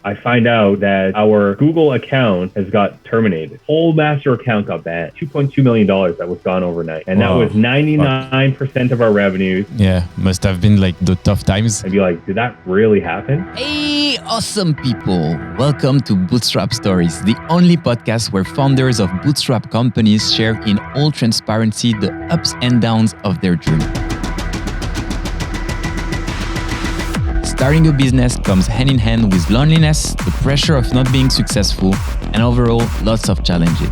I find out that our Google account has got terminated. Whole master account got banned. $2.2 million that was gone overnight. And that was 99% of our revenues. Yeah, must have been like the tough times. I'd be like, did that really happen? Hey, awesome people. Welcome to Bootstrap Stories, the only podcast where founders of bootstrap companies share in all transparency the ups and downs of their journey. Starting a business comes hand in hand with loneliness, the pressure of not being successful, and overall, lots of challenges.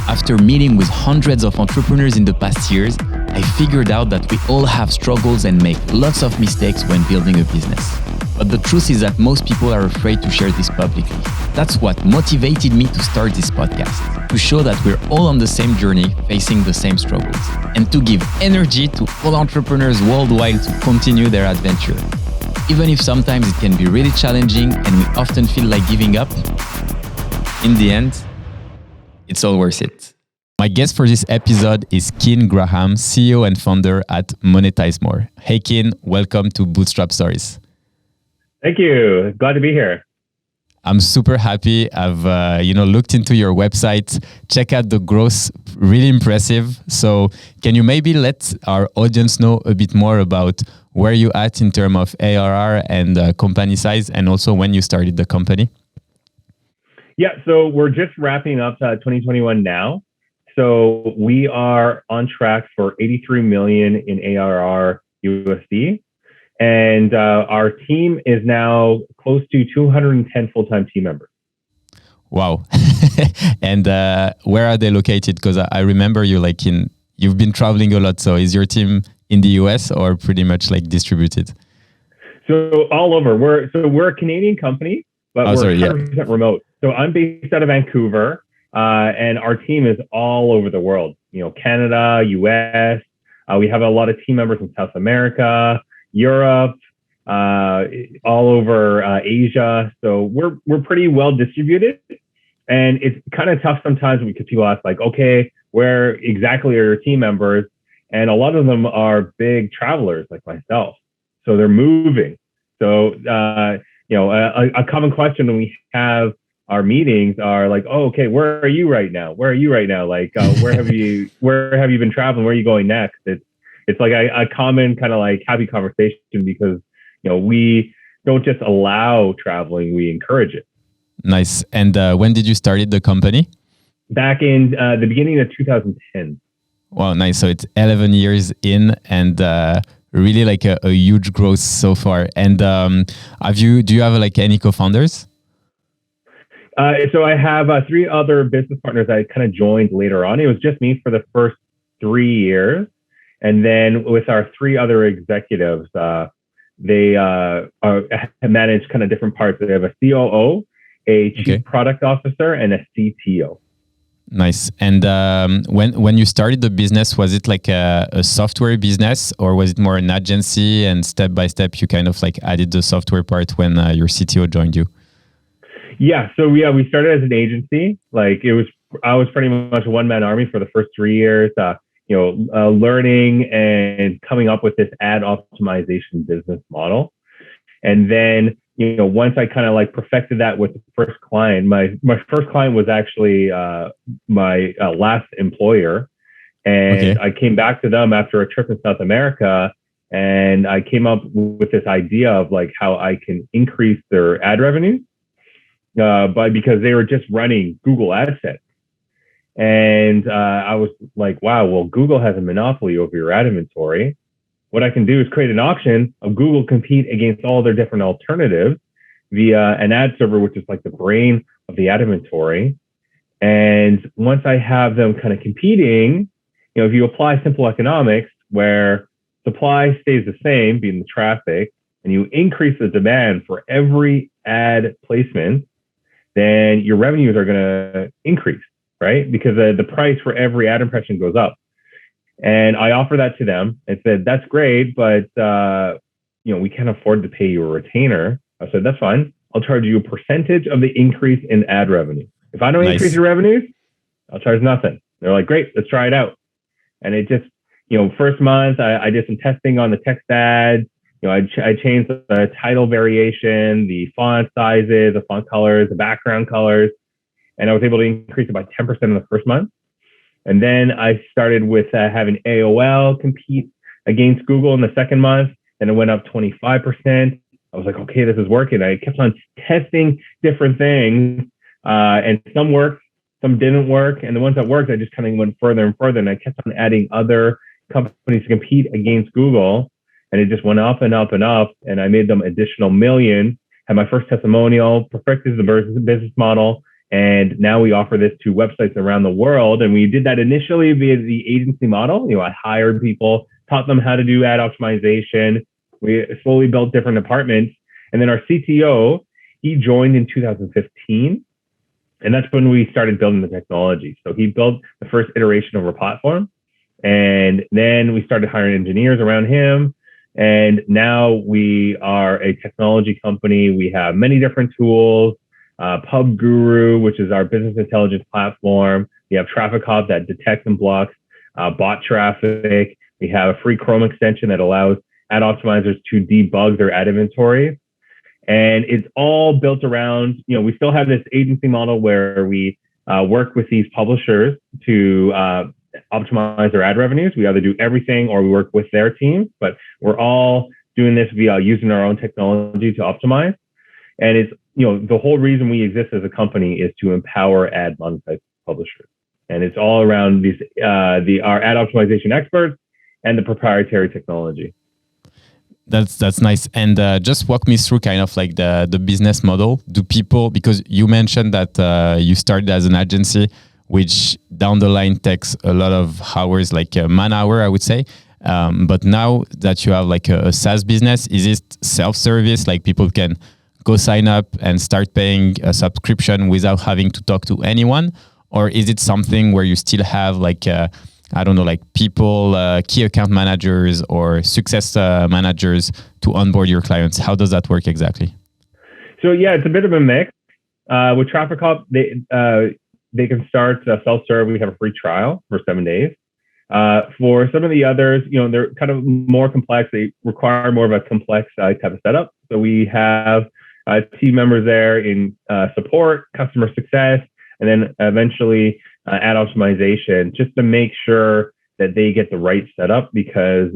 After meeting with hundreds of entrepreneurs in the past years, I figured out that we all have struggles and make lots of mistakes when building a business. But the truth is that most people are afraid to share this publicly. That's what motivated me to start this podcast, to show that we're all on the same journey, facing the same struggles, and to give energy to all entrepreneurs worldwide to continue their adventure. Even if sometimes it can be really challenging and we often feel like giving up, in the end, it's all worth it. My guest for this episode is Kean Graham, CEO and founder at MonetizeMore. Hey Kean, welcome to Bootstrap Stories. Thank you. Glad to be here. I'm super happy. I've looked into your website, check out the growth, really impressive. So can you maybe let our audience know a bit more about where you at in terms of ARR and company size, and also when you started the company? Yeah, so we're just wrapping up 2021 now. So we are on track for 83 million in ARR USD. And our team is now close to 210 full-time team members. Wow. And where are they located? Because I remember you've been traveling a lot. So is your team in the US or pretty much like distributed? So all over. We're a Canadian company, but we're 100% remote. So I'm based out of Vancouver, and our team is all over the world. Canada, US. We have a lot of team members in South America, Europe, all over Asia. So we're pretty well distributed, and it's kind of tough sometimes because people ask like, okay, where exactly are your team members? And a lot of them are big travelers like myself. So they're moving. So, a common question when we have our meetings are like, oh, okay, where are you right now? Where are you right now? Like, where have you been traveling? Where are you going next? It's like a common kind of like happy conversation because, we don't just allow traveling, we encourage it. Nice. And when did you start the company? Back in the beginning of 2010. Wow, nice. So it's 11 years in and really like a huge growth so far. And do you have like any co-founders? So I have 3 other business partners I kind of joined later on. It was just me for the first 3 years. And then with our 3 other executives, they have managed kind of different parts. They have a COO, a chief product officer, and a CTO. Nice. And when you started the business, was it like a software business or was it more an agency and step by step you kind of like added the software part when your CTO joined you? Yeah. So we started as an agency. I was pretty much a one-man army for the first 3 years, learning and coming up with this ad optimization business model. And then, once I kind of like perfected that with the first client, my first client was actually my last employer. And I came back to them after a trip in South America. And I came up with this idea of like how I can increase their ad revenue because they were just running Google AdSense. And I was like, wow, well, Google has a monopoly over your ad inventory. What I can do is create an auction of Google compete against all their different alternatives via an ad server, which is like the brain of the ad inventory. And once I have them kind of competing, if you apply simple economics where supply stays the same, being the traffic, and you increase the demand for every ad placement, then your revenues are going to increase, right? Because the price for every ad impression goes up. And I offer that to them and said, that's great, but we can't afford to pay you a retainer. I said, that's fine. I'll charge you a percentage of the increase in ad revenue. If I don't increase your revenues, I'll charge nothing. They're like, great, let's try it out. And it just, first month I did some testing on the text ads, I changed the title variation, the font sizes, the font colors, the background colors, and I was able to increase it by 10% in the first month. And then I started with having AOL compete against Google in the second month, and it went up 25%. I was like, okay, this is working. I kept on testing different things, and some worked, some didn't work. And the ones that worked, I just kind of went further and further, and I kept on adding other companies to compete against Google. And it just went up and up and up. And I made them additional million, had my first testimonial, perfected the business model. And now we offer this to websites around the world. And we did that initially via the agency model. I hired people, taught them how to do ad optimization. We slowly built different departments. And then our CTO, he joined in 2015. And that's when we started building the technology. So he built the first iteration of our platform. And then we started hiring engineers around him. And now we are a technology company. We have many different tools. Pub Guru, which is our business intelligence platform. We have Traffic Hub that detects and blocks bot traffic. We have a free Chrome extension that allows ad optimizers to debug their ad inventory. And it's all built around, we still have this agency model where we work with these publishers to optimize their ad revenues. We either do everything or we work with their team, but we're all doing this via using our own technology to optimize. And it's, the whole reason we exist as a company is to empower ad monetized publishers. And it's all around these, our ad optimization experts and the proprietary technology. That's nice. And just walk me through kind of like the business model. Do people, because you mentioned that you started as an agency, which down the line takes a lot of hours, like man hour, I would say. But now that you have like a SaaS business, is it self-service? Like people can go sign up and start paying a subscription without having to talk to anyone? Or is it something where you still have like, I don't know, like people, key account managers or success managers to onboard your clients? How does that work exactly? So yeah, it's a bit of a mix. With Traffic Hub, they can start self-serve. We have a free trial for 7 days. For some of the others, they're kind of more complex. They require more of a complex type of setup. So we have team members there in support, customer success, and then eventually ad optimization, just to make sure that they get the right setup, because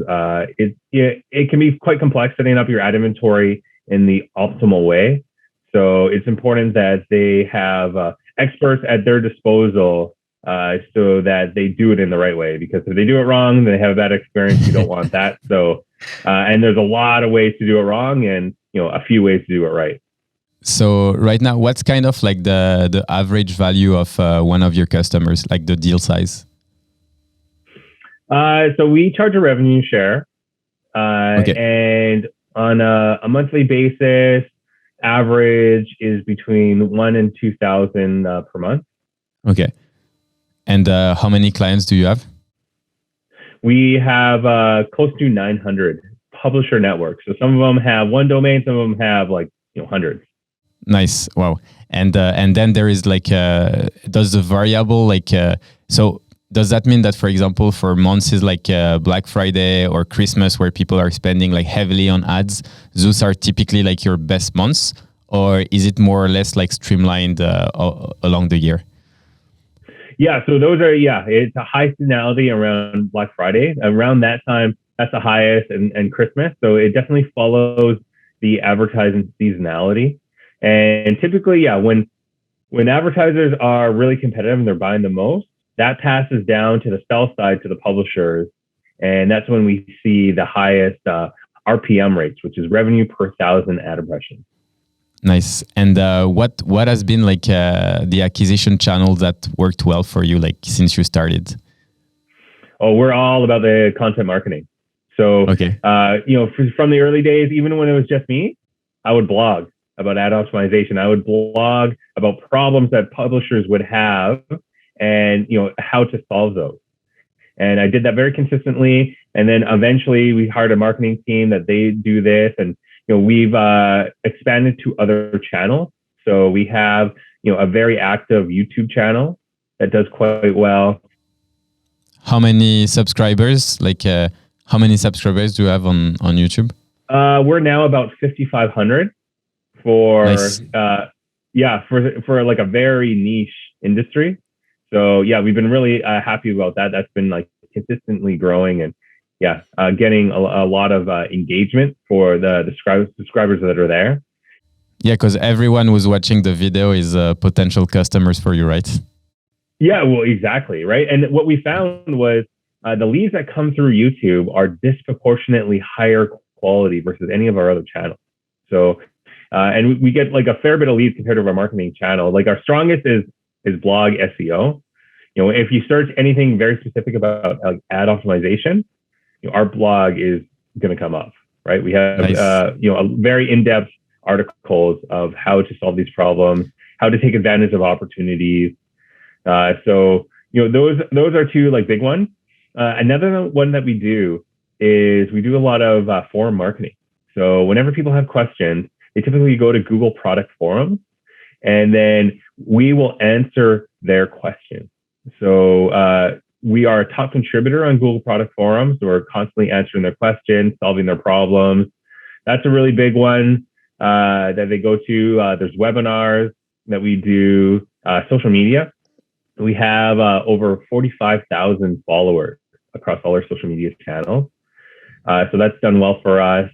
it can be quite complex setting up your ad inventory in the optimal way. So it's important that they have experts at their disposal so that they do it in the right way, because if they do it wrong, they have a bad experience. You don't want that. So, and there's a lot of ways to do it wrong and, a few ways to do it right. So right now, what's kind of like the average value of one of your customers, like the deal size? So we charge a revenue share, and on a monthly basis, average is between 1,000 and 2,000 per month. Okay. And how many clients do you have? We have close to 900 publisher networks. So some of them have one domain, some of them have like hundreds. Nice. Wow. And then there is like, does the variable like, so does that mean that, for example, for months like Black Friday or Christmas, where people are spending like heavily on ads, those are typically like your best months? Or is it more or less like streamlined along the year? Yeah, so those are, it's a high seasonality around Black Friday. Around that time, that's the highest, and Christmas. So it definitely follows the advertising seasonality. And typically, when advertisers are really competitive and they're buying the most, that passes down to the sell side, to the publishers. And that's when we see the highest RPM rates, which is revenue per 1,000 ad impressions. Nice. And what has been like the acquisition channel that worked well for you, like since you started? Oh, we're all about the content marketing. So, from the early days, even when it was just me, I would blog about ad optimization. I would blog about problems that publishers would have and, how to solve those. And I did that very consistently. And then eventually we hired a marketing team that they do this. And, we've expanded to other channels. So we have, a very active YouTube channel that does quite well. How many subscribers, how many subscribers do you have on YouTube? We're now about 5,500 for Nice. for like a very niche industry. So yeah, we've been really happy about that. That's been like consistently growing and getting a lot of engagement for the subscribers that are there. Yeah, because everyone who's watching the video is potential customers for you, right? Yeah, well, exactly, right. And what we found was the leads that come through YouTube are disproportionately higher quality versus any of our other channels. So, and we get like a fair bit of leads compared to our marketing channel. Like our strongest is blog SEO. You know, if you search anything very specific about like ad optimization, you know, our blog is going to come up, right? We have Nice. a very in-depth articles of how to solve these problems, how to take advantage of opportunities. So you know, those are two like big ones. Another one that we do is we do a lot of forum marketing. So whenever people have questions, they typically go to Google product forums, and then we will answer their questions. So we are a top contributor on Google product forums. So we're constantly answering their questions, solving their problems. That's a really big one that they go to. There's webinars that we do, social media. We have over 45,000 followers across all our social media channels. So that's done well for us.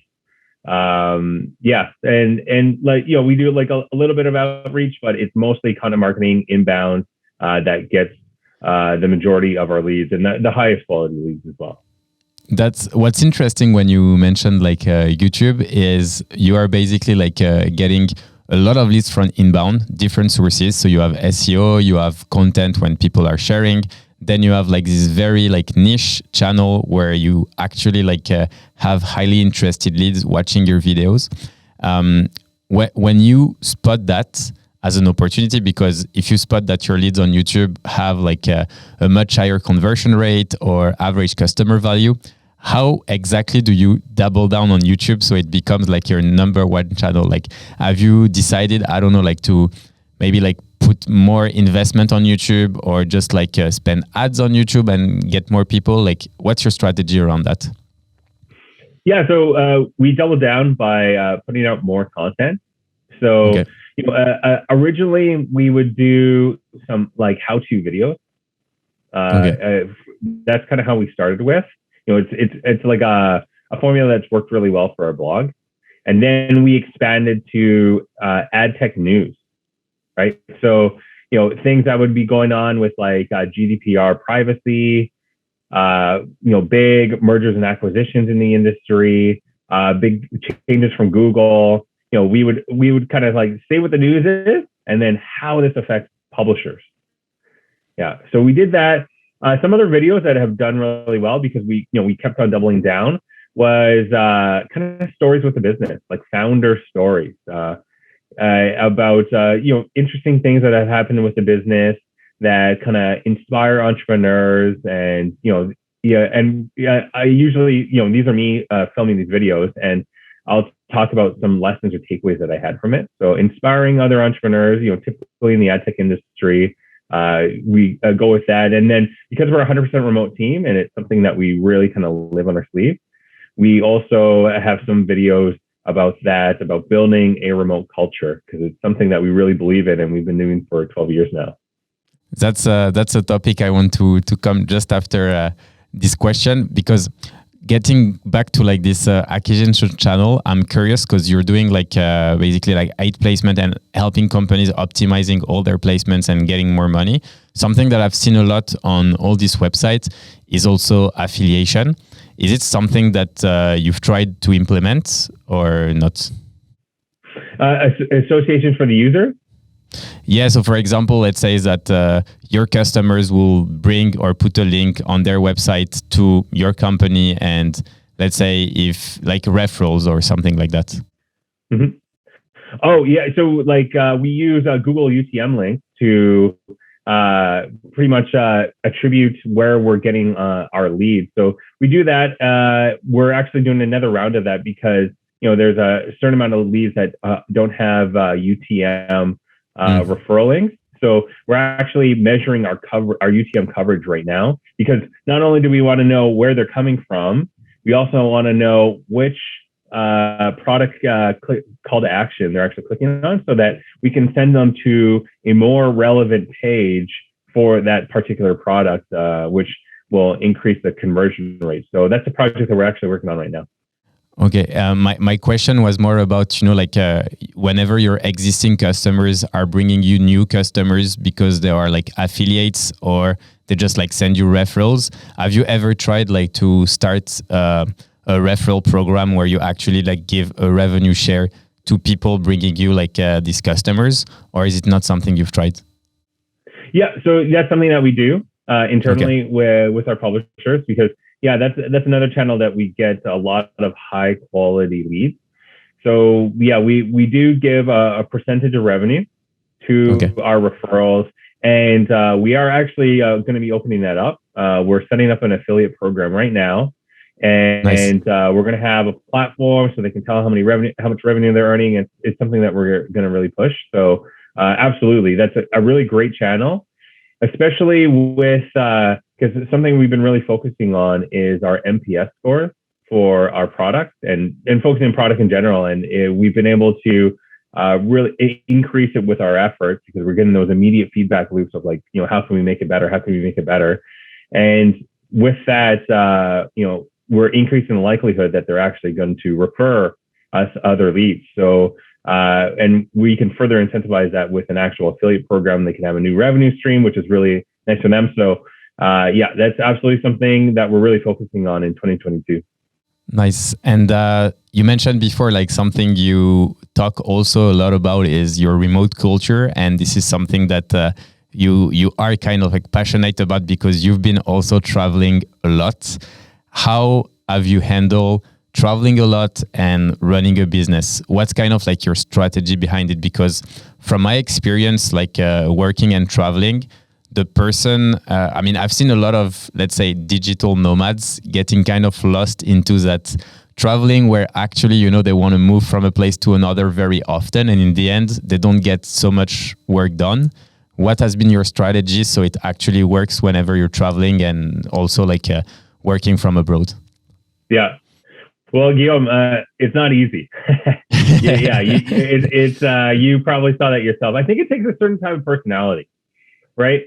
And like, you know, we do like a little bit of outreach, but it's mostly content marketing inbound that gets the majority of our leads and the highest quality leads as well. That's what's interesting when you mentioned like YouTube is you are basically like getting a lot of leads from inbound, different sources. So you have SEO, you have content when people are sharing. Then you have like this very like niche channel where you actually like have highly interested leads watching your videos. When you spot that as an opportunity, because if you spot that your leads on YouTube have like a much higher conversion rate or average customer value, how exactly do you double down on YouTube so it becomes like your number one channel? Like, have you decided, I don't know, like to maybe like put more investment on YouTube or just like spend ads on YouTube and get more people? Like, what's your strategy around that? Yeah, so we double down by putting out more content. So, okay. You know, originally we would do some like how-to videos. That's kind of how we started with. You know, it's like a formula that's worked really well for our blog. And then we expanded to ad tech news, right? So, you know, things that would be going on with like GDPR privacy, you know, big mergers and acquisitions in the industry, big changes from Google. You know, we would kind of like say what the news is and then how this affects publishers. Yeah, so we did that. Some other videos that have done really well because we kept on doubling down was kind of stories with the business, like founder stories about you know, interesting things that have happened with the business that kind of inspire entrepreneurs. And you know, I usually, you know, these are me filming these videos, and I'll talk about some lessons or takeaways that I had from it. So inspiring other entrepreneurs, you know, typically in the ad tech industry. We go with that. And then because we're a 100% remote team and it's something that we really kind of live on our sleeve, we also have some videos about that, about building a remote culture, because it's something that we really believe in and we've been doing for 12 years now. That's a topic I want to come just after this question, because getting back to like this acquisition channel, I'm curious because you're doing like basically like ad placement and helping companies optimizing all their placements and getting more money. Something that I've seen a lot on all these websites is also affiliation. Is it something that you've tried to implement or not? Association for the user? Yeah, so for example, let's say that your customers will bring or put a link on their website to your company, and let's say if like referrals or something like that. Mm-hmm. Oh yeah, so like we use Google UTM links to pretty much attribute where we're getting our leads. So we do that. We're actually doing another round of that because, you know, there's a certain amount of leads that don't have UTM referral links. So we're actually measuring our UTM coverage right now, because not only do we want to know where they're coming from, we also want to know which product call to action they're actually clicking on, so that we can send them to a more relevant page for that particular product, which will increase the conversion rate. So that's a project that we're actually working on right now. Okay. My question was more about, whenever your existing customers are bringing you new customers because they are like affiliates or they just like send you referrals. Have you ever tried like to start a referral program where you actually like give a revenue share to people bringing you like these customers, or is it not something you've tried? Yeah, so that's something that we do internally with our publishers, because that's another channel that we get a lot of high quality leads. So we do give a percentage of revenue to our referrals, and we are actually going to be opening that up. We're setting up an affiliate program right now, and we're going to have a platform so they can tell how much revenue they're earning. And it's something that we're going to really push. So absolutely, that's a really great channel, especially with because something we've been really focusing on is our NPS score for our product, and focusing on product in general. And we've been able to really increase it with our efforts, because we're getting those immediate feedback loops of like, how can we make it better? How can we make it better? And with that, we're increasing the likelihood that they're actually going to refer us other leads. So, and we can further incentivize that with an actual affiliate program. They can have a new revenue stream, which is really nice for them. So, that's absolutely something that we're really focusing on in 2022. Nice. And you mentioned before, like something you talk also a lot about is your remote culture. And this is something that you are kind of like passionate about, because you've been also traveling a lot. How have you handled traveling a lot and running a business? What's kind of like your strategy behind it? Because from my experience, like working and traveling, the person, I've seen a lot of, let's say, digital nomads getting kind of lost into that traveling, where actually, they want to move from a place to another very often. And in the end, they don't get so much work done. What has been your strategy so it actually works whenever you're traveling and also like working from abroad? Yeah. Well, Guillaume, it's not easy. You probably saw that yourself. I think it takes a certain type of personality, right?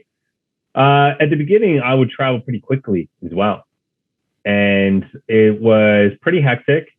At the beginning, I would travel pretty quickly as well, and it was pretty hectic.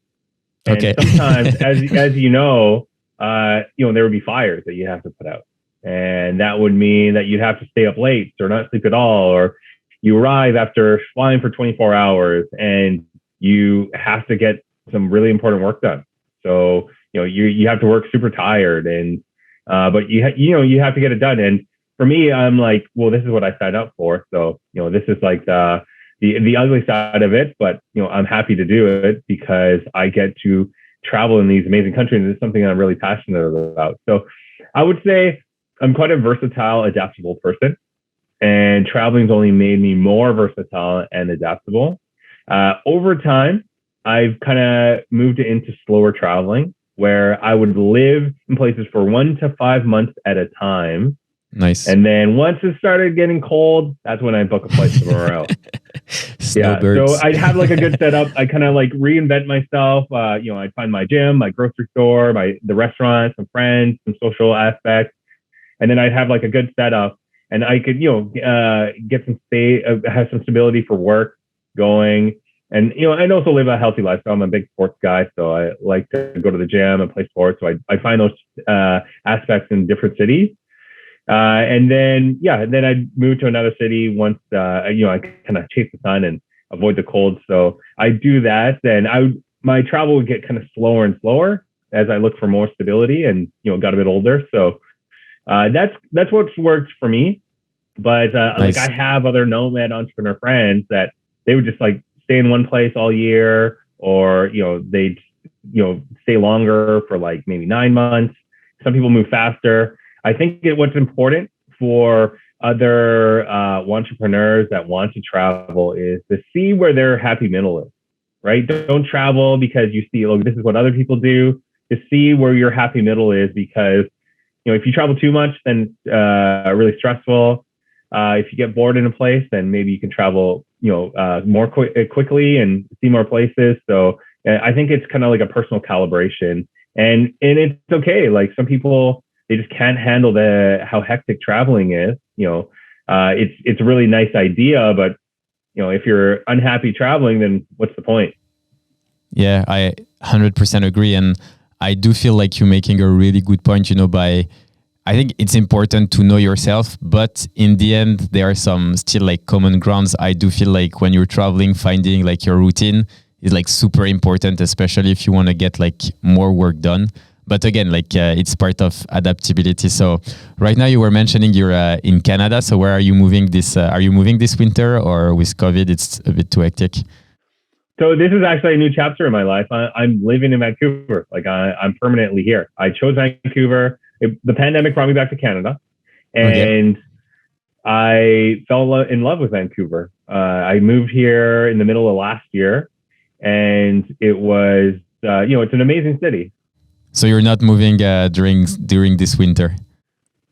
And sometimes, as you know, there would be fires that you have to put out, and that would mean that you'd have to stay up late or not sleep at all, or you arrive after flying for 24 hours and you have to get some really important work done. So, you have to work super tired, and but you have to get it done. And for me, I'm like, well, this is what I signed up for. So, this is like the ugly side of it, but I'm happy to do it because I get to travel in these amazing countries, and it's something I'm really passionate about. So I would say I'm quite a versatile, adaptable person, and traveling's only made me more versatile and adaptable. Over time, I've kind of moved it into slower traveling, where I would live in places for 1 to 5 months at a time. Nice. And then once it started getting cold, that's when I book a flight somewhere else. So I'd have like a good setup. I kind of like reinvent myself. I'd find my gym, my grocery store, the restaurant, some friends, some social aspects, and then I'd have like a good setup, and I could get have some stability for work going. And I'd also live a healthy lifestyle. I'm a big sports guy, so I like to go to the gym and play sports. So I find those aspects in different cities. And then I'd move to another city once, I kind of chase the sun and avoid the cold. So I do that. Then my travel would get kind of slower and slower as I look for more stability and, got a bit older. So, that's what's worked for me. But, nice. Like I have other nomad entrepreneur friends that they would just like stay in one place all year, or, they'd, stay longer for like maybe 9 months. Some people move faster. I think what's important for other entrepreneurs that want to travel is to see where their happy middle is, right? Don't travel because you see, look, this is what other people do. To see where your happy middle is, because, if you travel too much, then really stressful. If you get bored in a place, then maybe you can travel, more quickly and see more places. So I think it's kind of like a personal calibration, and it's okay. Like some people, they just can't handle how hectic traveling is. It's a really nice idea, but if you're unhappy traveling, then what's the point? Yeah, I 100% agree. And I do feel like you're making a really good point, I think it's important to know yourself, but in the end, there are some still like common grounds. I do feel like when you're traveling, finding like your routine is like super important, especially if you want to get like more work done. But again, like it's part of adaptability. So right now you were mentioning you're in Canada. So where are you moving this? Are you moving this winter, or with COVID, it's a bit too hectic? So this is actually a new chapter in my life. I'm living in Vancouver. Like I'm permanently here. I chose Vancouver. The pandemic brought me back to Canada, and I fell in love with Vancouver. I moved here in the middle of last year, and it was, it's an amazing city. So you're not moving during this winter?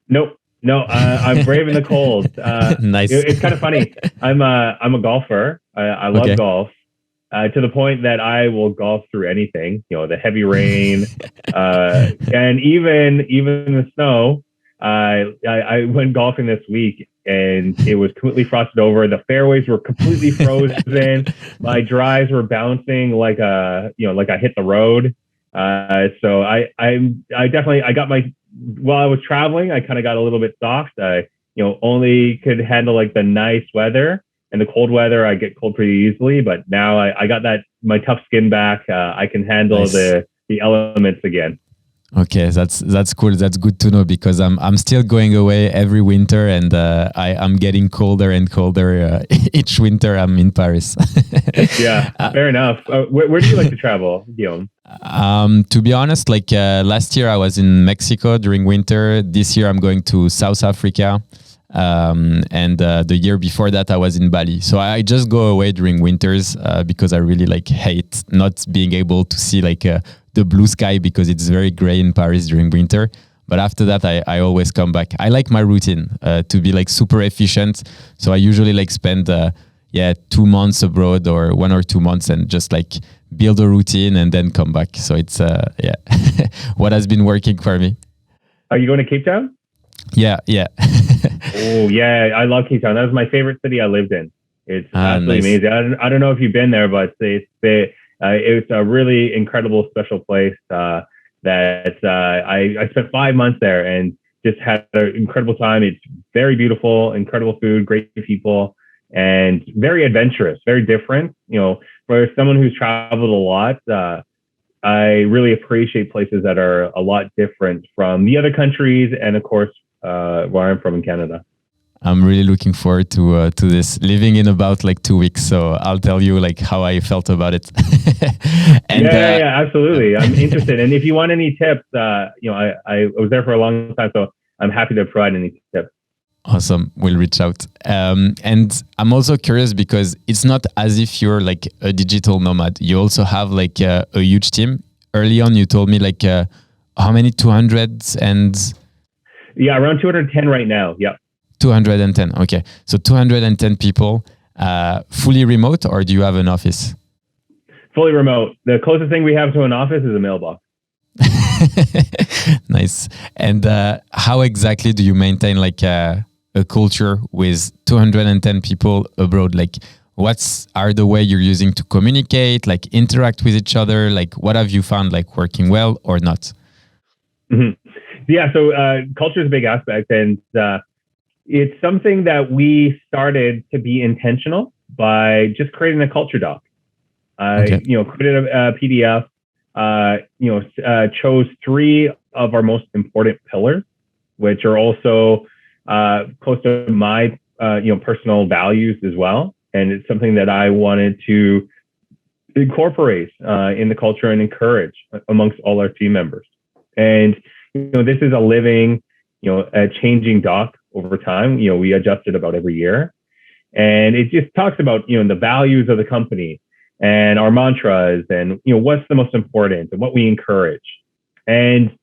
Nope. No, I'm brave in the cold. Nice. It's kind of funny. I'm a golfer. I love golf. To the point that I will golf through anything, the heavy rain, and even the snow. I went golfing this week, and it was completely frosted over. The fairways were completely frozen. My drives were bouncing like I hit the road. So I definitely, while I was traveling, I kind of got a little bit soft. I only could handle like the nice weather. And the cold weather, I get cold pretty easily, but now I got my tough skin back. I can handle nice. the elements again. Okay, that's cool. That's good to know, because I'm still going away every winter, and I'm getting colder and colder each winter. I'm in Paris. Yeah, fair enough. Where do you like to travel, Guillaume? To be honest, like last year I was in Mexico during winter. This year I'm going to South Africa. And the year before that I was in Bali. So I just go away during winters because I really like hate not being able to see like the blue sky, because it's very gray in Paris during winter. But after that I always come back. I like my routine to be like super efficient. So I usually like spend 2 months abroad, or 1 or 2 months, and just like build a routine and then come back. So it's what has been working for me. Are you going to Cape Town? Yeah. Oh yeah, I love Cape Town. That was my favorite city I lived in. It's absolutely nice. Amazing. I don't know if you've been there, but it's a really incredible, special place that I spent 5 months there and just had an incredible time. It's very beautiful, incredible food, great people, and very adventurous, very different. For someone who's traveled a lot, I really appreciate places that are a lot different from the other countries, and of course, where I'm from in Canada. I'm really looking forward to this. Living in about like 2 weeks, so I'll tell you like how I felt about it. And, yeah, absolutely. I'm interested, and if you want any tips, I was there for a long time, so I'm happy to provide any tips. Awesome. We'll reach out. And I'm also curious, because it's not as if you're like a digital nomad. You also have like a huge team. Early on, you told me like how many? 200 and... Yeah, around 210 right now. Yeah. 210. Okay. So 210 people, fully remote, or do you have an office? Fully remote. The closest thing we have to an office is a mailbox. Nice. And how exactly do you maintain like a culture with 210 people abroad? Like, what are the way you're using to communicate, like interact with each other? Like, what have you found like working well or not? Mm-hmm. Yeah, so culture is a big aspect, and it's something that we started to be intentional by just creating a culture doc. Created a PDF. Chose 3 of our most important pillars, which are also close to my personal values as well, and it's something that I wanted to incorporate in the culture and encourage amongst all our team members. And this is a living, a changing doc over time. We adjust it about every year, and it just talks about the values of the company and our mantras, and what's the most important and what we encourage. And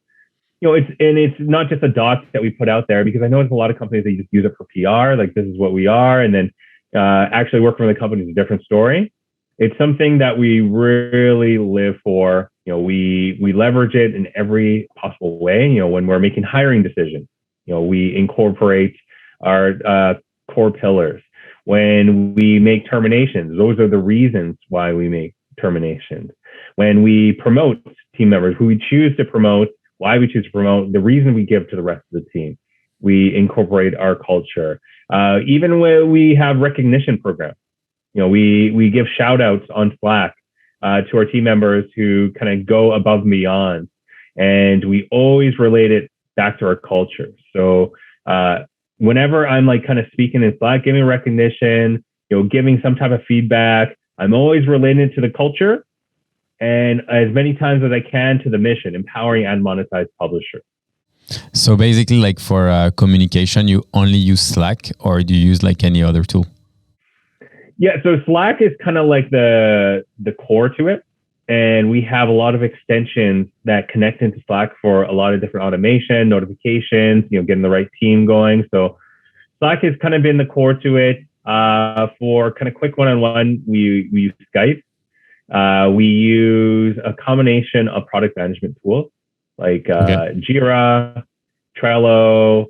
it's not just a doc that we put out there, because I know there's a lot of companies that just use it for PR, like this is what we are, and then actually work for the company is a different story. It's something that we really live for. We leverage it in every possible way. When we're making hiring decisions, we incorporate our core pillars. When we make terminations, those are the reasons why we make terminations. When we promote team members, who we choose to promote, why we choose to promote, the reason we give to the rest of the team, we incorporate our culture. Even when we have recognition programs, we give shout outs on Slack to our team members who kind of go above and beyond. And we always relate it back to our culture. So whenever I'm like kind of speaking in Slack, giving recognition, giving some type of feedback, I'm always relating it to the culture, and as many times as I can to the mission, empowering and monetized publishers. So basically, like for communication, you only use Slack, or do you use like any other tool? Yeah, so Slack is kind of like the core to it. And we have a lot of extensions that connect into Slack for a lot of different automation, notifications, getting the right team going. So Slack has kind of been the core to it. For kind of quick one-on-one, we use Skype. We use a combination of product management tools like Jira, Trello,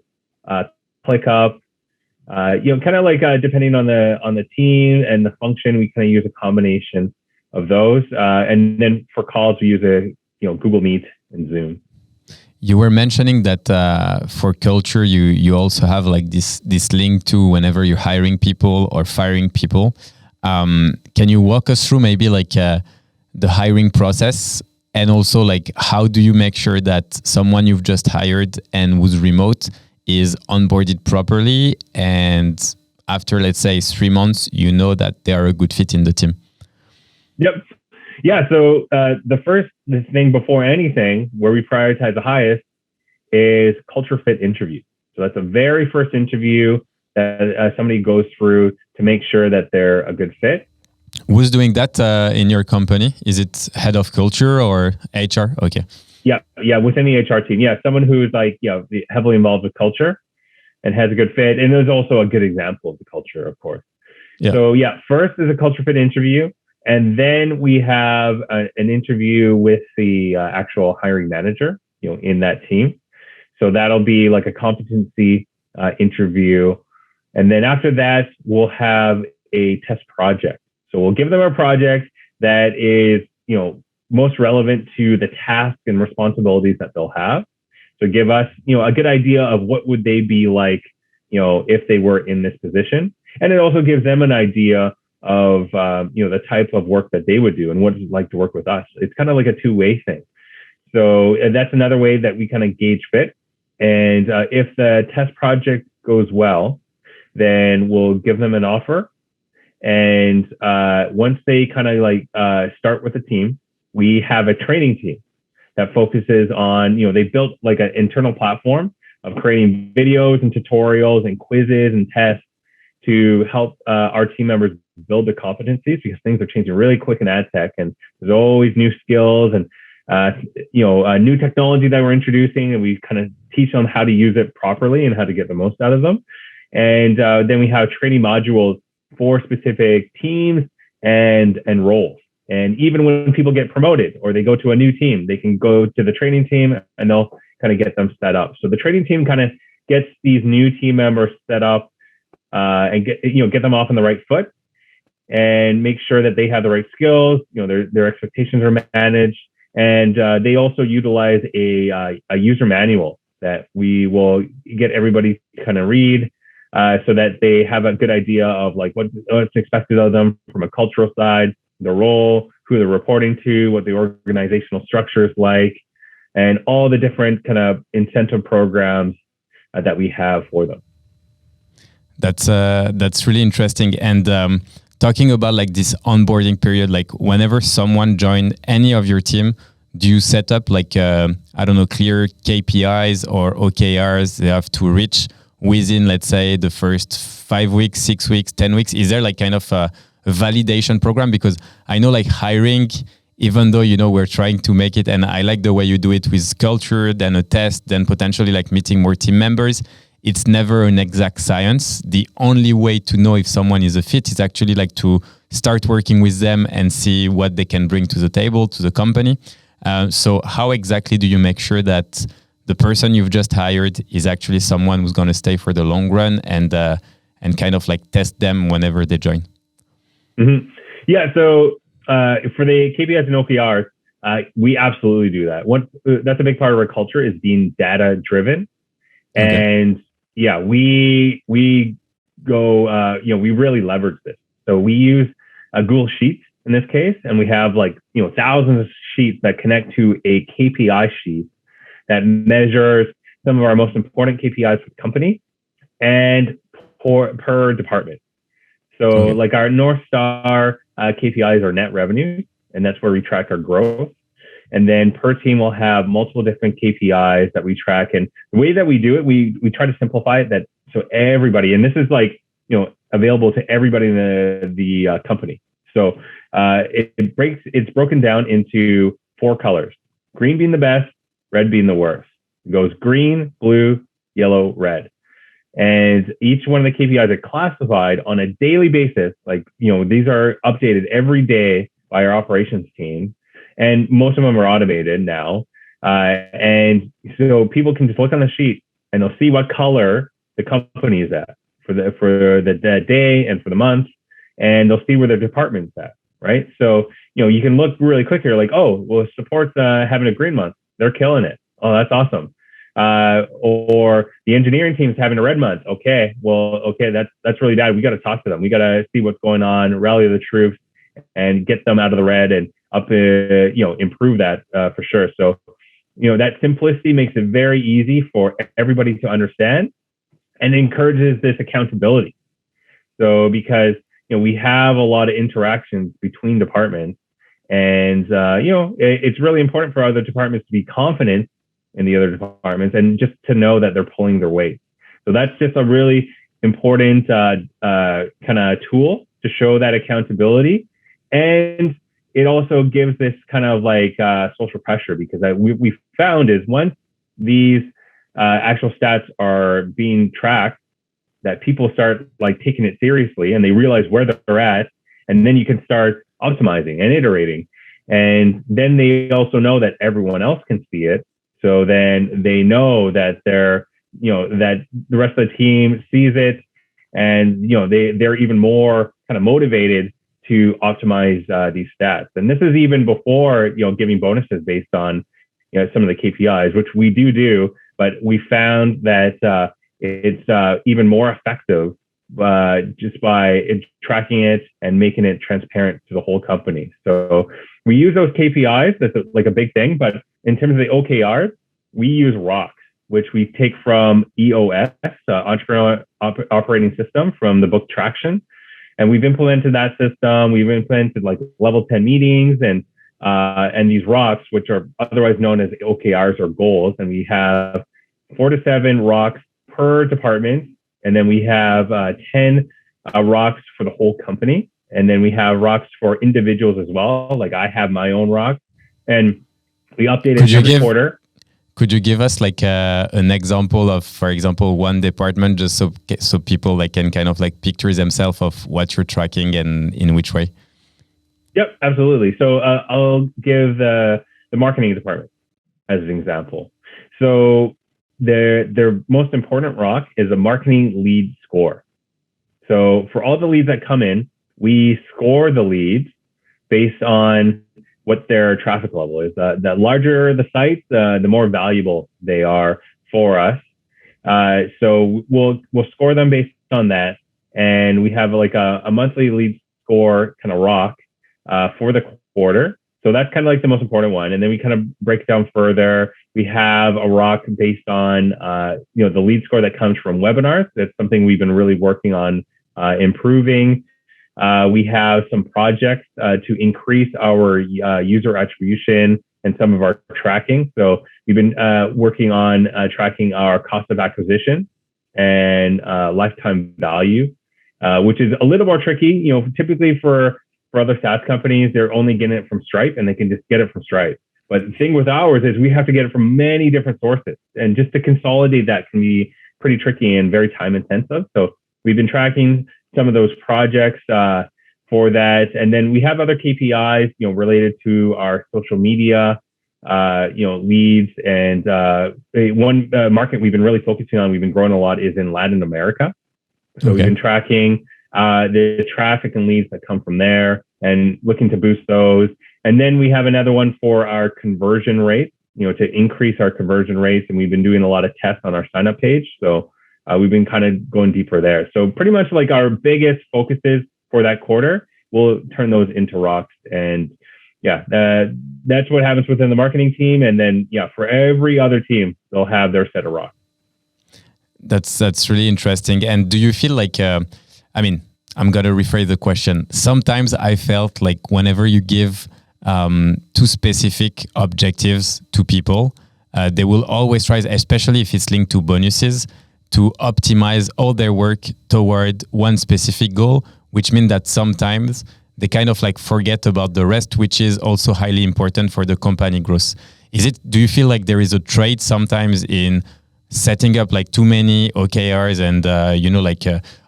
ClickUp. Kind of like depending on the team and the function, we kind of use a combination of those. And then for calls, we use Google Meet and Zoom. You were mentioning that for culture, you also have like this link to whenever you're hiring people or firing people. Can you walk us through maybe like the hiring process, and also like how do you make sure that someone you've just hired and who's remote is onboarded properly, and after let's say 3 months, that they are a good fit in the team? Yep. Yeah. So the thing before anything, where we prioritize the highest, is culture fit interview. So that's the very first interview that somebody goes through to make sure that they're a good fit. Who's doing that in your company? Is it head of culture or HR? Okay. Yeah, within the HR team. Yeah, someone who's like heavily involved with culture and has a good fit, and is also a good example of the culture, of course. Yeah. So first is a culture fit interview. And then we have an interview with the actual hiring manager, in that team. So that'll be like a competency interview. And then after that, we'll have a test project. So we'll give them a project that is, most relevant to the tasks and responsibilities that they'll have. So give us, a good idea of what would they be like, if they were in this position. And it also gives them an idea of the type of work that they would do and what it's like to work with us. It's kind of like a two-way thing. So that's another way that we kind of gauge fit. And if the test project goes well, then we'll give them an offer. And once they kind of start with the team, we have a training team that focuses on, they built like an internal platform of creating videos and tutorials and quizzes and tests to help our team members build the competencies, because things are changing really quick in ad tech, and there's always new skills and new technology that we're introducing, and we kind of teach them how to use it properly and how to get the most out of them. And then we have training modules for specific teams and roles. And even when people get promoted or they go to a new team, they can go to the training team and they'll kind of get them set up. So the training team kind of gets these new team members set up and get them off on the right foot, and make sure that they have the right skills, their expectations are managed. And they also utilize a user manual that we will get everybody to kind of read, so that they have a good idea of like what's expected of them from a cultural side, the role, who they're reporting to, what the organizational structure is like, and all the different kind of incentive programs that we have for them. That's really interesting. And talking about like this onboarding period, like whenever someone joins any of your team, do you set up like clear KPIs or OKRs they have to reach within, let's say, the first 5 weeks, 6 weeks, 10 weeks? Is there like kind of a validation program? Because I know like hiring, even though we're trying to make it, and I like the way you do it with culture, then a test, then potentially like meeting more team members. It's never an exact science. The only way to know if someone is a fit is actually like to start working with them and see what they can bring to the table, to the company. So how exactly do you make sure that the person you've just hired is actually someone who's going to stay for the long run and kind of like test them whenever they join? Mm-hmm. Yeah. So for the KPIs and OKRs, we absolutely do that. That's a big part of our culture is being data driven. Okay. And yeah, we go, we really leverage this. So we use Google Sheets in this case, and we have thousands of sheets that connect to a KPI sheet that measures some of our most important KPIs for the company and per department. So like our North Star KPIs are net revenue, and that's where we track our growth. And then per team, we'll have multiple different KPIs that we track. And the way that we do it, we try to simplify it so everybody, and this is available to everybody in the company. So it's broken down into 4 colors: green being the best, red being the worst. It goes green, blue, yellow, red. And each one of the KPIs are classified on a daily basis. These are updated every day by our operations team. And most of them are automated now. And so people can just look on the sheet and they'll see what color the company is at for the day and for the month. And they'll see where their department's at, right? So, you can look really quick here like, oh, well, support's having a green month. They're killing it. Oh, that's awesome. Or the engineering team's having a red month. Okay, that's really bad. We got to talk to them. We got to see what's going on, rally the troops, and get them out of the red and up, improve that for sure. So, that simplicity makes it very easy for everybody to understand and encourages this accountability. So because, we have a lot of interactions between departments and, it's really important for other departments to be confident in the other departments and just to know that they're pulling their weight. So that's just a really important kind of tool to show that accountability. And it also gives this kind of social pressure because we found is once these actual stats are being tracked, that people start taking it seriously and they realize where they're at, and then you can start optimizing and iterating. And then they also know that everyone else can see it. So then they know that that the rest of the team sees it, and they're even more kind of motivated to optimize these stats. And this is even before giving bonuses based on some of the KPIs, which we do, but we found that it's even more effective just by tracking it and making it transparent to the whole company. So we use those KPIs. That's a big thing. But in terms of the OKRs, we use rocks, which we take from EOS, Entrepreneur Operating System, from the book Traction. And we've implemented that system. We've implemented level 10 meetings and these rocks, which are otherwise known as OKRs or goals. And we have 4 to 7 rocks per department. And then we have 10 rocks for the whole company. And then we have rocks for individuals as well. I have my own rock, and we update it every quarter. Could you give us an example of, for example, one department, just so people can kind of picture themselves of what you're tracking and in which way? Yep, absolutely. So I'll give the marketing department as an example. So their most important rock is a marketing lead score. So for all the leads that come in, we score the leads based on what their traffic level is. The larger the site, the more valuable they are for us. So we'll score them based on that, and we have a monthly lead score kind of rock for the quarter. So that's kind of the most important one, and then we kind of break it down further. We have a rock based on the lead score that comes from webinars. That's something we've been really working on improving. We have some projects to increase our user attribution and some of our tracking. So we've been working on tracking our cost of acquisition and lifetime value, which is a little more tricky. Typically for other SaaS companies, they're only getting it from Stripe and they can just get it from Stripe. But the thing with ours is we have to get it from many different sources. And just to consolidate that can be pretty tricky and very time intensive. So we've been tracking some of those projects for that. And then we have other KPIs, related to our social media, leads. And one market we've been really focusing on, we've been growing a lot, is in Latin America. So we've been tracking the traffic and leads that come from there and looking to boost those. And then we have another one for our conversion rate, to increase our conversion rates. And we've been doing a lot of tests on our sign up page. So we've been kind of going deeper there. So pretty much like our biggest focuses for that quarter, we'll turn those into rocks. And that's what happens within the marketing team. And then, for every other team, they'll have their set of rocks. That's really interesting. And do you feel like, I'm going to rephrase the question. Sometimes I felt like whenever you give too specific objectives to people, they will always try, especially if it's linked to bonuses, to optimize all their work toward one specific goal, which means that sometimes they kind of like forget about the rest, which is also highly important for the company growth. Do you feel like there is a trade sometimes in setting up like too many OKRs and,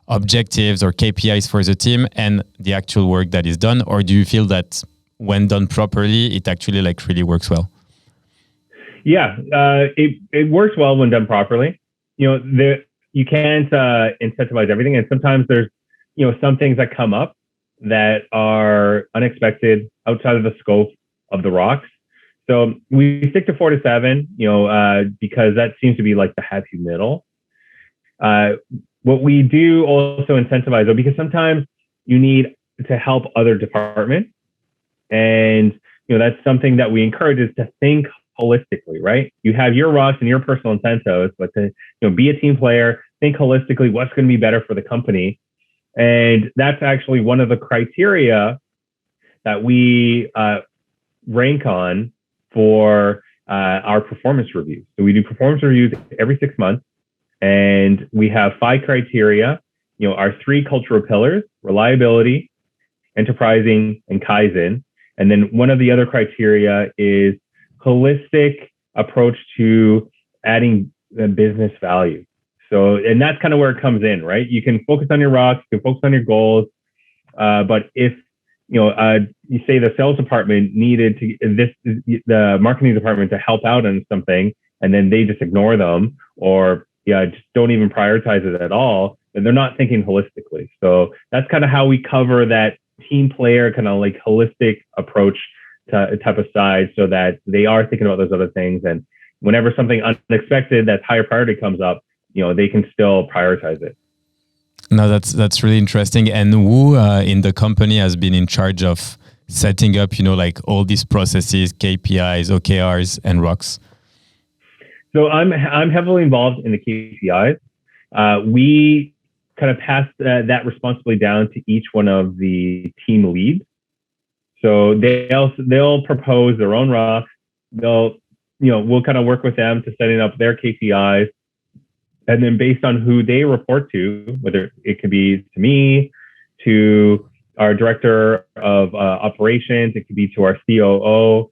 objectives or KPIs for the team and the actual work that is done? Or do you feel that when done properly, it actually like really works well? Yeah, it works well when done properly. You can't incentivize everything. And sometimes there's, some things that come up that are unexpected outside of the scope of the rocks. So we stick to 4 to 7, because that seems to be like the happy middle. What we do also incentivize, though, because sometimes you need to help other departments. And, that's something that we encourage, is to think holistically, right? You have your rocks and your personal incentives, but to, be a team player, think holistically, what's going to be better for the company. And that's actually one of the criteria that we rank on for our performance reviews. So we do performance reviews every 6 months, and we have 5 criteria, our 3 cultural pillars: reliability, enterprising, and Kaizen. And then one of the other criteria is holistic approach to adding the business value. So, and that's kind of where it comes in, right? You can focus on your rocks, you can focus on your goals. But if, you say the sales department needed the marketing department to help out on something, and then they just ignore them, or just don't even prioritize it at all, then they're not thinking holistically. So that's kind of how we cover that team player kind of like holistic approach type of side, so that they are thinking about those other things. And whenever something unexpected that's higher priority comes up, they can still prioritize it. No, that's really interesting. And who in the company has been in charge of setting up, like all these processes, KPIs, OKRs, and rocks? So I'm heavily involved in the KPIs. We kind of pass that responsibility down to each one of the team leads. So they'll propose their own rocks. We'll kind of work with them to setting up their KPIs. And then based on who they report to, whether it could be to me, to our director of operations, it could be to our COO,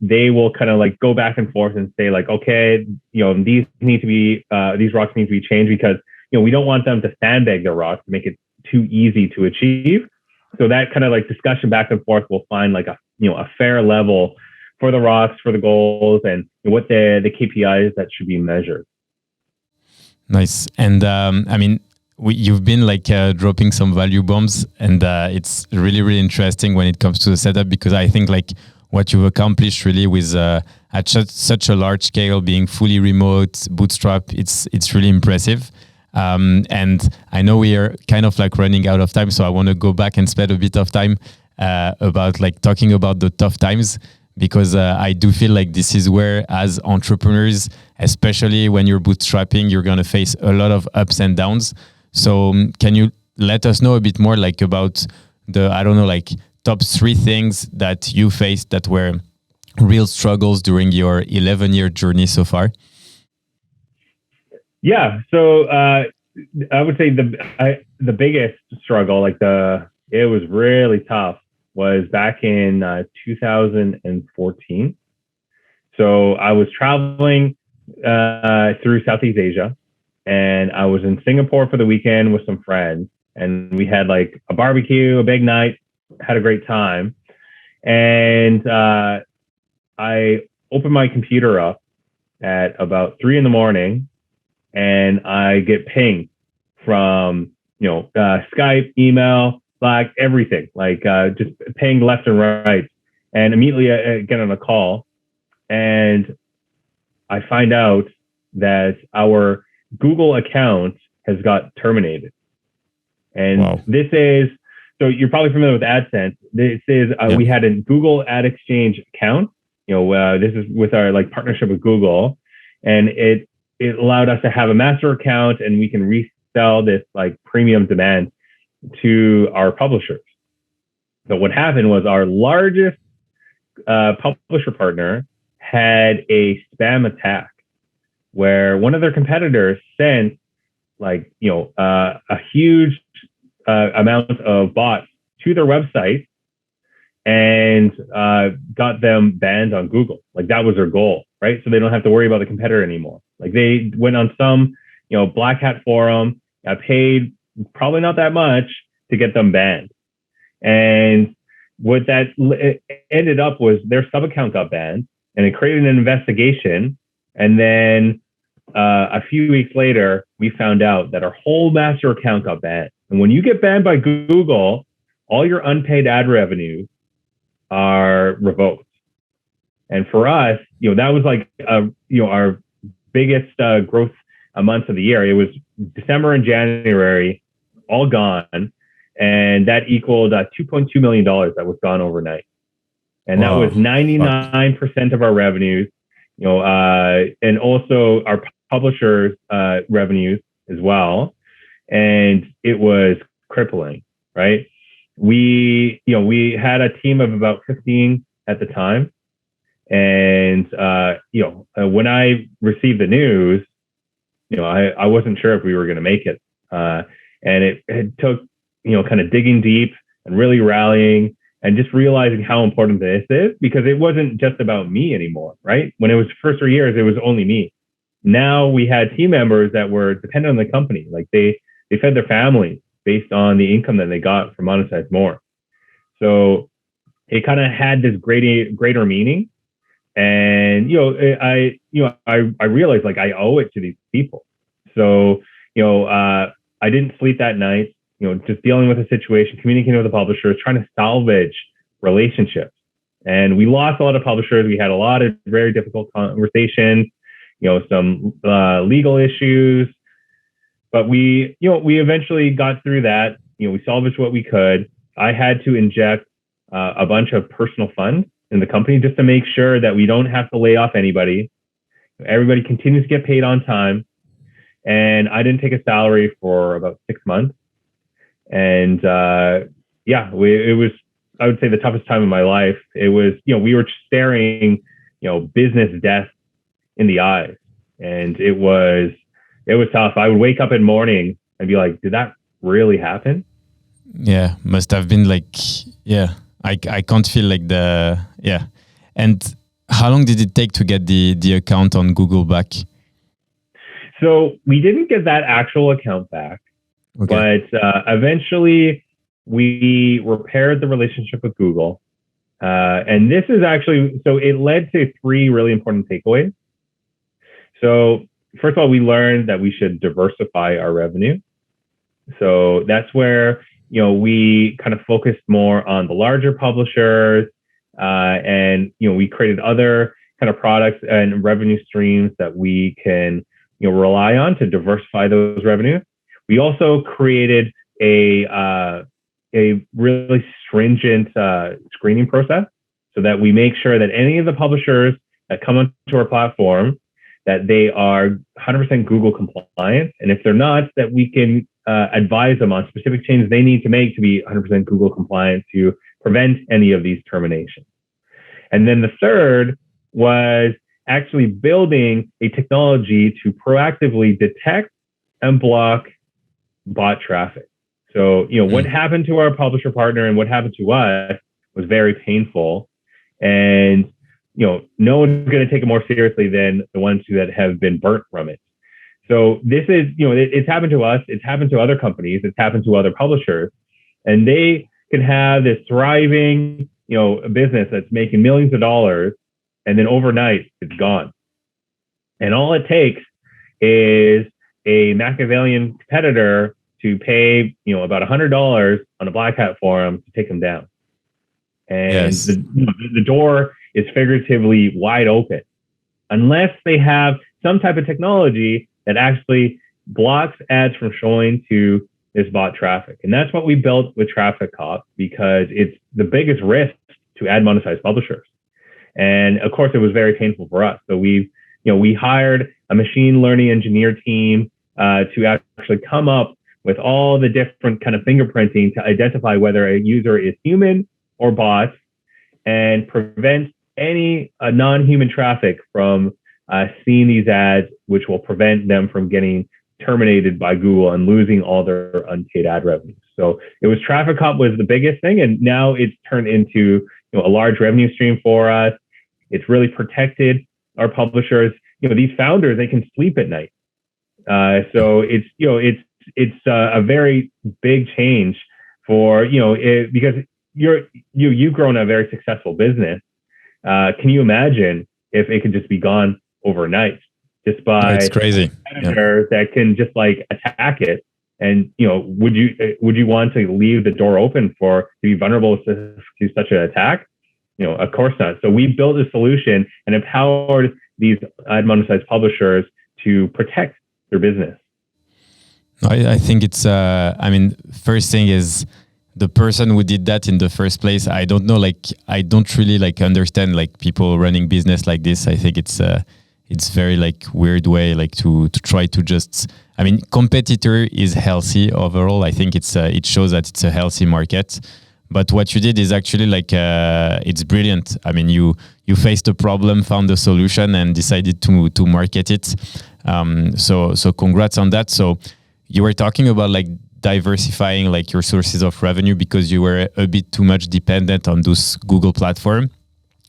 they will kind of like go back and forth and say like, okay, these rocks need to be changed, because, we don't want them to sandbag their rocks to make it too easy to achieve. So that kind of like discussion back and forth will find like a fair level for the rocks, for the goals, and what the KPIs that should be measured. Nice. And you've been like dropping some value bombs, and it's really, really interesting when it comes to the setup, because I think like what you've accomplished really with at such a large scale, being fully remote, bootstrap, it's really impressive. And I know we are kind of like running out of time, so I want to go back and spend a bit of time about like talking about the tough times, because I do feel like this is where, as entrepreneurs, especially when you're bootstrapping, you're going to face a lot of ups and downs. So can you let us know a bit more like about the, top 3 things that you faced that were real struggles during your 11-year journey so far? Yeah. So I would say the biggest struggle, it was really tough, was back in 2014. So I was traveling through Southeast Asia, and I was in Singapore for the weekend with some friends. and we had like a barbecue, a big night, had a great time. And I opened my computer up at about 3 a.m, and I get pinged from, Skype, email, Slack, everything, like just pinged left and right. And immediately I get on a call, and I find out that our Google account has got terminated. And This is, so you're probably familiar with AdSense. This is, we had a Google Ad Exchange account. This is with our like partnership with Google, and it allowed us to have a master account, and we can resell this like premium demand to our publishers. So what happened was our largest publisher partner had a spam attack where one of their competitors sent like, a huge amount of bots to their website and got them banned on Google. Like that was their goal, right? So they don't have to worry about the competitor anymore. Like they went on some, black hat forum, paid probably not that much to get them banned. And what that ended up was their sub account got banned, and it created an investigation. And then a few weeks later, we found out that our whole master account got banned. And when you get banned by Google, all your unpaid ad revenues are revoked. And for us, that was like, our biggest growth months of the year. It was December and January, all gone. And that equaled $2.2 million that was gone overnight. And that was 99% of our revenues, and also our publishers' revenues as well. And it was crippling, right? We had a team of about 15 at the time. And, when I received the news, I wasn't sure if we were going to make it. And it took, kind of digging deep and really rallying and just realizing how important this is, because it wasn't just about me anymore, right? When it was the first 3 years, it was only me. Now we had team members that were dependent on the company. Like they fed their families based on the income that they got from MonetizeMore. So it kind of had this greater meaning. And, I realized like I owe it to these people. So, I didn't sleep that night, just dealing with the situation, communicating with the publishers, trying to salvage relationships. And we lost a lot of publishers. We had a lot of very difficult conversations, some legal issues, but we eventually got through that. We salvaged what we could. I had to inject a bunch of personal funds in the company just to make sure that we don't have to lay off anybody. Everybody continues to get paid on time. And I didn't take a salary for about 6 months. And it was, I would say, the toughest time of my life. It was, we were staring, business death in the eyes. And it was tough. I would wake up in the morning and be like, did that really happen? Yeah, must have been like, I can't feel like And how long did it take to get the account on Google back? So we didn't get that actual account back, but eventually we repaired the relationship with Google. And this is actually, so it led to 3 really important takeaways. So first of all, we learned that we should diversify our revenue. So that's where, we kind of focused more on the larger publishers, and, we created other kind of products and revenue streams that we can, rely on to diversify those revenues. We also created a really stringent screening process so that we make sure that any of the publishers that come onto our platform, that they are 100% Google compliant. And if they're not, that we can advise them on specific changes they need to make to be 100% Google compliant to prevent any of these terminations. And then the third was actually building a technology to proactively detect and block bot traffic. So, what happened to our publisher partner and what happened to us was very painful. And, no one's going to take it more seriously than the ones that have been burnt from it. So this is, it's happened to us. It's happened to other companies. It's happened to other publishers, and they can have this thriving, business that's making millions of dollars, and then overnight it's gone. And all it takes is a Machiavellian competitor to pay, about $100 on a black hat forum to take them down. And Yes. the door is figuratively wide open, unless they have some type of technology that actually blocks ads from showing to this bot traffic. And that's what we built with Traffic Cop, because it's the biggest risk to ad monetized publishers. And of course, it was very painful for us. So we hired a machine learning engineer team to actually come up with all the different kind of fingerprinting to identify whether a user is human or bot, and prevent any non-human traffic from seeing these ads, which will prevent them from getting terminated by Google and losing all their unpaid ad revenue. So it was Traffic Cop was the biggest thing, and now it's turned into a large revenue stream for us. It's really protected our publishers. These founders, they can sleep at night. So it's a very big change for because you've grown a very successful business. Can you imagine if it could just be gone overnight, just by It's crazy. competitors that can just like attack it? And would you want to leave the door open to be vulnerable to such an attack? Of course not. So we built a solution and empowered these ad monetized publishers to protect their business. I think it's, first thing is the person who did that in the first place. I don't know, I don't really understand people running business like this. I think it's very weird way to try to just, competitor is healthy overall. I think it shows that it's a healthy market. But what you did is actually it's brilliant. You faced a problem, found a solution, and decided to market it. So congrats on that. So you were talking about diversifying your sources of revenue because you were a bit too much dependent on those Google platform.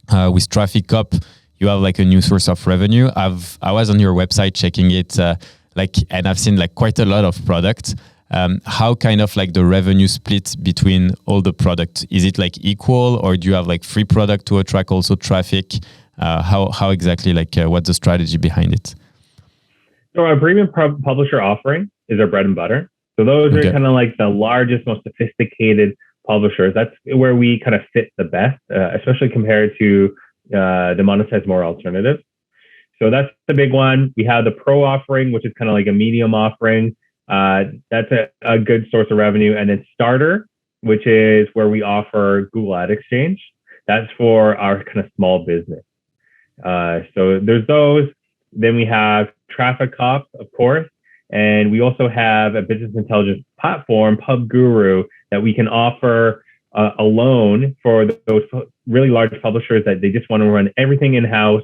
With Traffic Cop, you have a new source of revenue. I was on your website checking it, and I've seen quite a lot of products. How kind of the revenue split between all the products? Is it equal, or do you have free product to attract also traffic? How exactly what's the strategy behind it? So our premium publisher offering is our bread and butter. So those are kind of the largest, most sophisticated publishers. That's where we kind of fit the best, especially compared to the MonetizeMore alternative. So that's the big one. We have the pro offering, which is kind of a medium offering. That's a good source of revenue. And then Starter, which is where we offer Google Ad Exchange. That's for our kind of small business. So there's those. Then we have Traffic Cop, of course. And we also have a business intelligence platform, PubGuru, that we can offer a loan for those really large publishers that they just want to run everything in-house,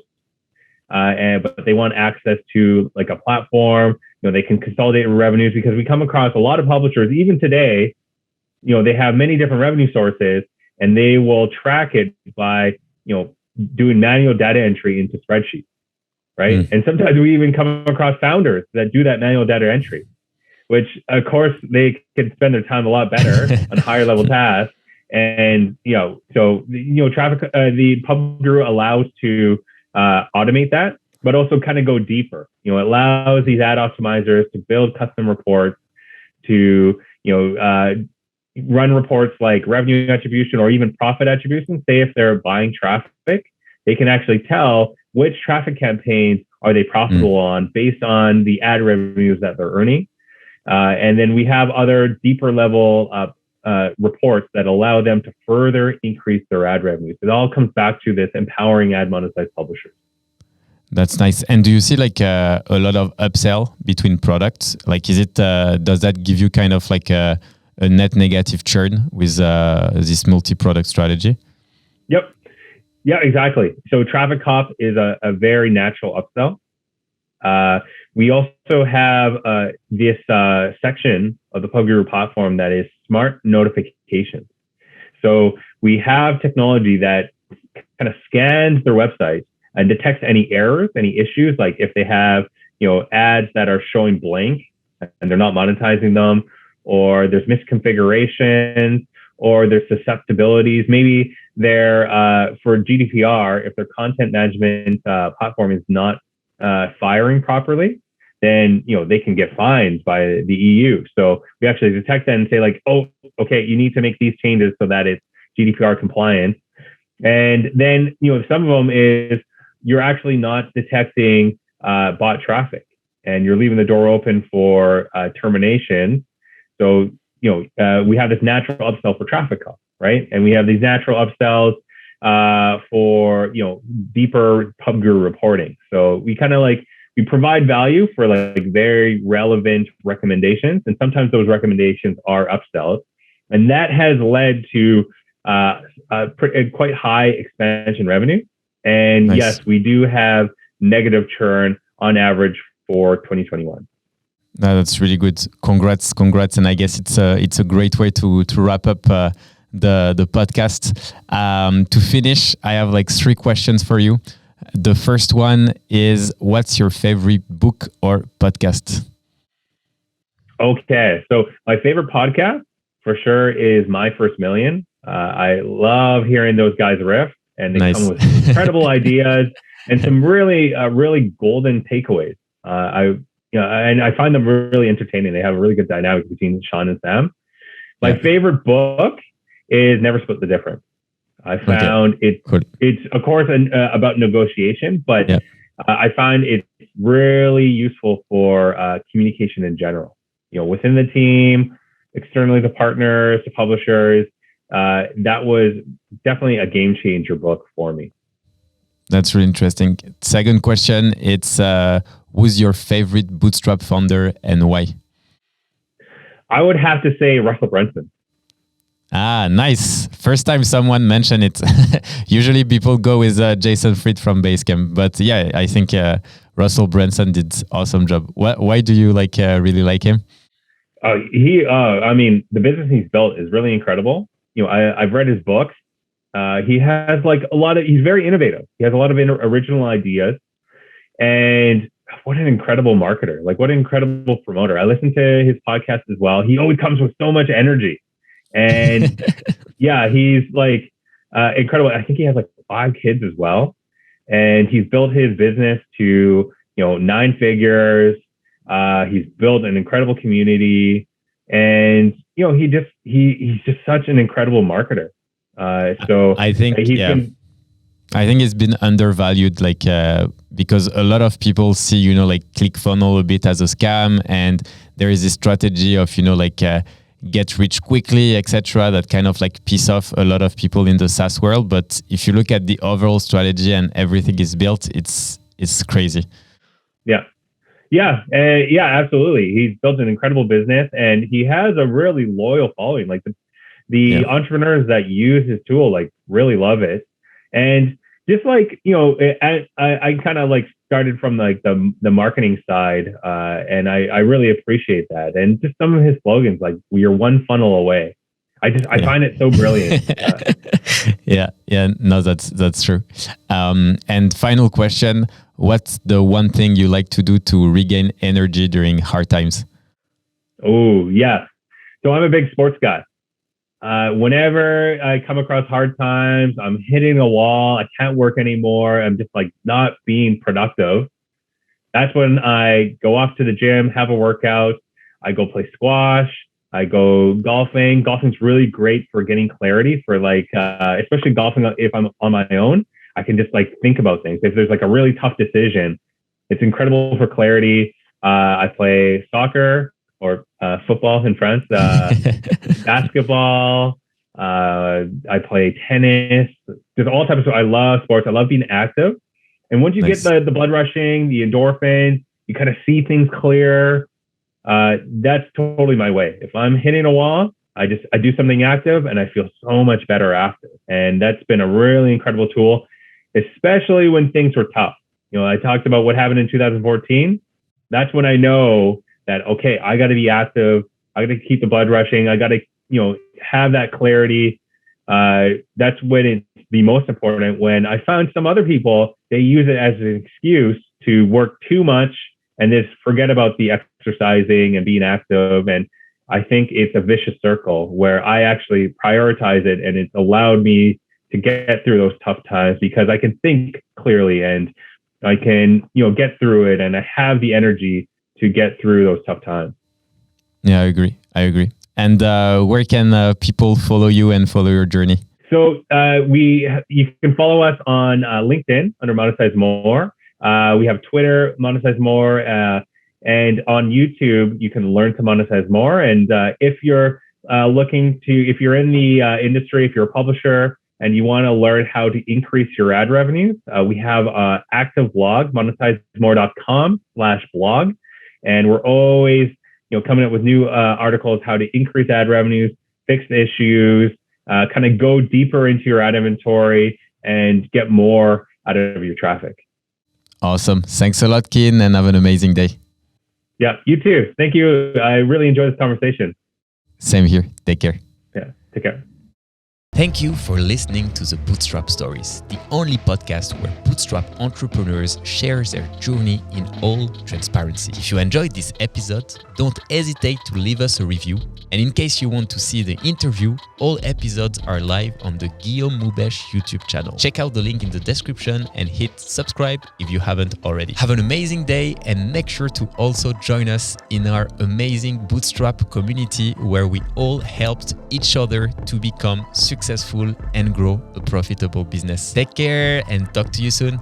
but they want access to a platform. They can consolidate revenues, because we come across a lot of publishers, even today, they have many different revenue sources, and they will track it by, doing manual data entry into spreadsheets. Right. And sometimes we even come across founders that do that manual data entry, which of course they can spend their time a lot better on higher level tasks. And, traffic, the PubGuru allows to automate that, but also kind of go deeper. It allows these ad optimizers to build custom reports, to, run reports like revenue attribution or even profit attribution. Say if they're buying traffic, they can actually tell which traffic campaigns are they profitable on based on the ad revenues that they're earning. And then we have other deeper level reports that allow them to further increase their ad revenues. It all comes back to this empowering ad monetized publishers. That's nice. And do you see a lot of upsell between products? Is it does that give you kind of a net negative churn with this multi-product strategy? Yep. Yeah, exactly. So Traffic Cop is a very natural upsell. We also have this section of the PubGuru platform that is smart notifications. So we have technology that kind of scans their website and detects any errors, any issues, like if they have ads that are showing blank and they're not monetizing them, or there's misconfigurations, or there's susceptibilities. Maybe they're for GDPR, if their content management platform is not firing properly, then they can get fined by the EU. So we actually detect that and say like, oh, okay, you need to make these changes so that it's GDPR compliant. And then some of them is you're actually not detecting bot traffic, and you're leaving the door open for termination. So we have this natural upsell for traffic costs, right? And we have these natural upsells for deeper PubGuru reporting. So we kind of we provide value for very relevant recommendations, and sometimes those recommendations are upsells, and that has led to quite high expansion revenue. And Nice. Yes, we do have negative churn on average for 2021. No, that's really good. Congrats. And I guess it's a great way to wrap up the podcast. To finish, I have 3 questions for you. The first one is, what's your favorite book or podcast? Okay, so my favorite podcast for sure is My First Million. I love hearing those guys riff, and they Nice. come with incredible ideas and some really golden takeaways. And I find them really entertaining. They have a really good dynamic between Sean and Sam. My favorite book is Never Split the Difference. I found it's of course about negotiation, but I find it's really useful for communication in general. Within the team, externally to partners, to publishers. That was definitely a game changer book for me. That's really interesting. Second question, it's who's your favorite Bootstrap founder and why? I would have to say Russell Brunson. Ah, nice. First time someone mentioned it. Usually people go with Jason Fried from Basecamp. But yeah, I think Russell Brunson did awesome job. Why do you really like him? The business he's built is really incredible. I've read his books. He has he's very innovative. He has a lot of original ideas. And what an incredible marketer. What an incredible promoter. I listen to his podcast as well. He always comes with so much energy. And he's incredible. I think he has 5 kids as well. And he's built his business to, 9 figures. He's built an incredible community, and he's just such an incredible marketer. So I think I think it's been undervalued, because a lot of people see ClickFunnels a bit as a scam, and there is this strategy of get rich quickly, etc. That kind of piss off a lot of people in the SaaS world. But if you look at the overall strategy and everything is built, it's crazy. Yeah, absolutely. He's built an incredible business, and he has a really loyal following. The entrepreneurs that use his tool really love it. And just I kind of started from the marketing side, and I really appreciate that. And just some of his slogans, "You're one funnel away." I find it so brilliant. No, that's true. And final question: what's the one thing you like to do to regain energy during hard times? Oh yeah, so I'm a big sports guy. Whenever I come across hard times, I'm hitting a wall, I can't work anymore, I'm just not being productive. That's when I go off to the gym, have a workout. I go play squash. I go golfing. Golfing's really great for getting clarity for especially golfing if I'm on my own. I can just think about things. If there's a really tough decision, it's incredible for clarity. I play soccer or football in France, basketball. I play tennis. There's all types of. I love sports. I love being active. And once you get the blood rushing, the endorphins, you kind of see things clear. That's totally my way. If I'm hitting a wall, I do something active, and I feel so much better after. And that's been a really incredible tool, especially when things were tough. I talked about what happened in 2014. That's when I know that, okay, I got to be active. I got to keep the blood rushing. I got to, have that clarity. That's when it's the most important. When I found some other people, they use it as an excuse to work too much and just forget about the exercising and being active. And I think it's a vicious circle where I actually prioritize it, and it's allowed me to get through those tough times because I can think clearly and I can, get through it, and I have the energy to get through those tough times. Yeah, I agree. And where can people follow you and follow your journey? So you can follow us on LinkedIn under MonetizeMore. We have Twitter, MonetizeMore, and on YouTube, you can learn to monetize more. And if you're if you're in the industry, if you're a publisher and you want to learn how to increase your ad revenues, we have an active blog, monetizemore.com/blog. And we're always, coming up with new articles, how to increase ad revenues, fix issues, kind of go deeper into your ad inventory and get more out of your traffic. Awesome. Thanks a lot, Kean, and have an amazing day. Yeah, you too. Thank you. I really enjoyed this conversation. Same here. Take care. Yeah, take care. Thank you for listening to the Bootstrap Stories, the only podcast where Bootstrap entrepreneurs share their journey in all transparency. If you enjoyed this episode, don't hesitate to leave us a review. And in case you want to see the interview, all episodes are live on the Guillaume Moubesh YouTube channel. Check out the link in the description and hit subscribe if you haven't already. Have an amazing day, and make sure to also join us in our amazing Bootstrap community where we all helped each other to become successful and grow a profitable business. Take care and talk to you soon.